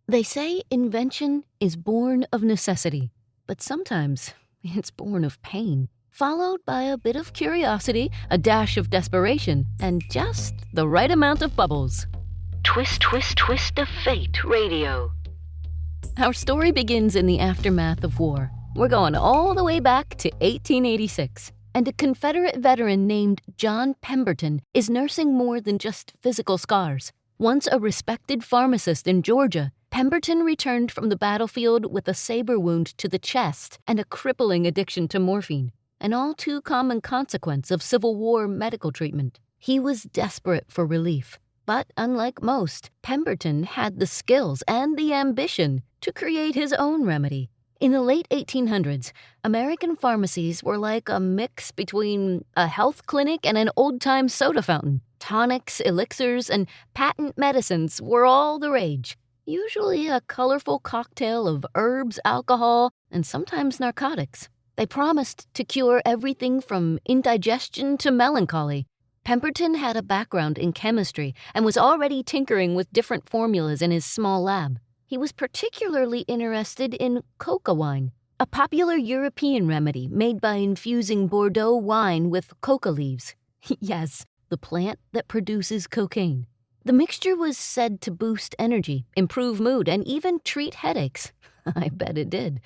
They say invention is born of necessity, but sometimes it's born of pain, followed by a bit of curiosity, a dash of desperation, and just the right amount of bubbles. Twist, twist, twist of fate radio. Our story begins in the aftermath of war. We're going all the way back to 1886, and a Confederate veteran named John Pemberton is nursing more than just physical scars. Once a respected pharmacist in Georgia, Pemberton returned from the battlefield with a saber wound to the chest and a crippling addiction to morphine, an all-too common consequence of Civil War medical treatment. He was desperate for relief, but unlike most, Pemberton had the skills and the ambition to create his own remedy. In the late 1800s, American pharmacies were like a mix between a health clinic and an old-time soda fountain. Tonics, elixirs, and patent medicines were all the rage. Usually a colorful cocktail of herbs, alcohol, and sometimes narcotics. They promised to cure everything from indigestion to melancholy. Pemberton had a background in chemistry and was already tinkering with different formulas in his small lab. He was particularly interested in coca wine, a popular European remedy made by infusing Bordeaux wine with coca leaves. Yes, the plant that produces cocaine. The mixture was said to boost energy, improve mood, and even treat headaches. I bet it did.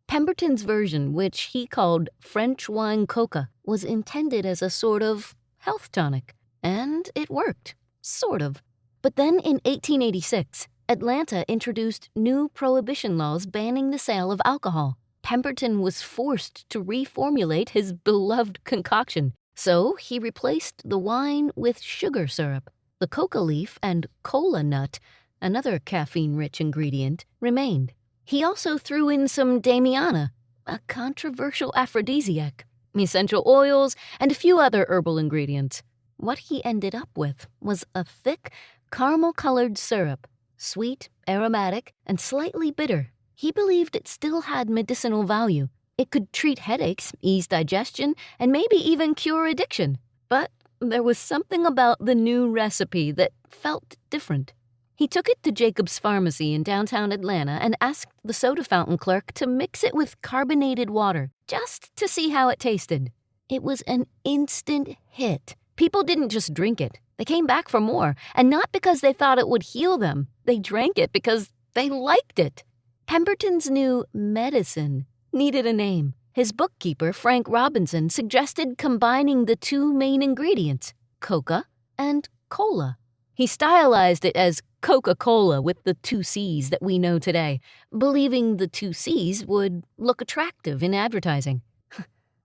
Pemberton's version, which he called French wine coca, was intended as a sort of health tonic. And it worked. Sort of. But then in 1886, Atlanta introduced new prohibition laws banning the sale of alcohol. Pemberton was forced to reformulate his beloved concoction, so he replaced the wine with sugar syrup. The coca leaf and cola nut, another caffeine-rich ingredient, remained. He also threw in some damiana, a controversial aphrodisiac, essential oils, and a few other herbal ingredients. What he ended up with was a thick, caramel-colored syrup, sweet, aromatic, and slightly bitter. He believed it still had medicinal value. It could treat headaches, ease digestion, and maybe even cure addiction. But there was something about the new recipe that felt different. He took it to Jacob's Pharmacy in downtown Atlanta and asked the soda fountain clerk to mix it with carbonated water, just to see how it tasted. It was an instant hit. People didn't just drink it. They came back for more, and not because they thought it would heal them. They drank it because they liked it. Pemberton's new medicine needed a name. His bookkeeper, Frank Robinson, suggested combining the two main ingredients, coca and cola. He stylized it as Coca-Cola with the two C's that we know today, believing the two C's would look attractive in advertising.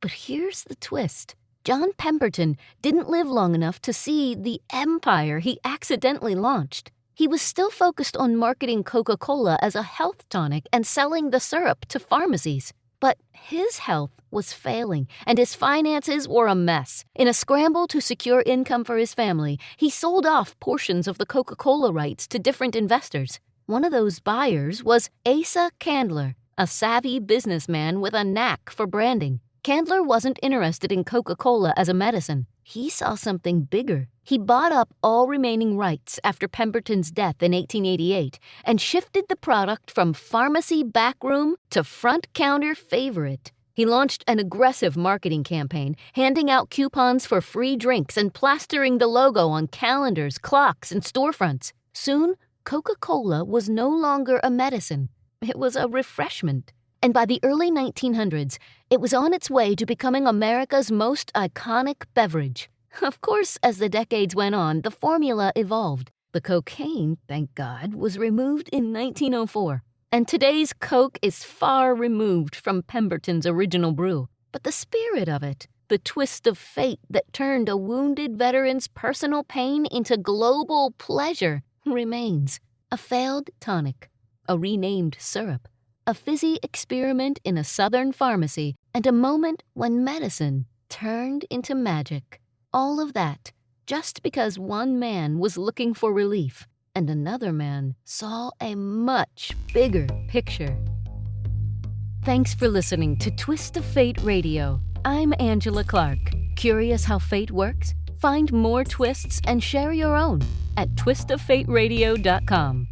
But here's the twist. John Pemberton didn't live long enough to see the empire he accidentally launched. He was still focused on marketing Coca-Cola as a health tonic and selling the syrup to pharmacies. But his health was failing, and his finances were a mess. In a scramble to secure income for his family, he sold off portions of the Coca-Cola rights to different investors. One of those buyers was Asa Candler, a savvy businessman with a knack for branding. Candler wasn't interested in Coca-Cola as a medicine. He saw something bigger. He bought up all remaining rights after Pemberton's death in 1888 and shifted the product from pharmacy backroom to front counter favorite. He launched an aggressive marketing campaign, handing out coupons for free drinks and plastering the logo on calendars, clocks, and storefronts. Soon, Coca-Cola was no longer a medicine. It was a refreshment. And by the early 1900s, it was on its way to becoming America's most iconic beverage. Of course, as the decades went on, the formula evolved. The cocaine, thank God, was removed in 1904. And today's Coke is far removed from Pemberton's original brew. But the spirit of it, the twist of fate that turned a wounded veteran's personal pain into global pleasure, remains. A failed tonic, a renamed syrup, a fizzy experiment in a southern pharmacy, and a moment when medicine turned into magic. All of that just because one man was looking for relief and another man saw a much bigger picture. Thanks for listening to Twist of Fate Radio. I'm Angela Clark. Curious how fate works? Find more twists and share your own at twistoffateradio.com.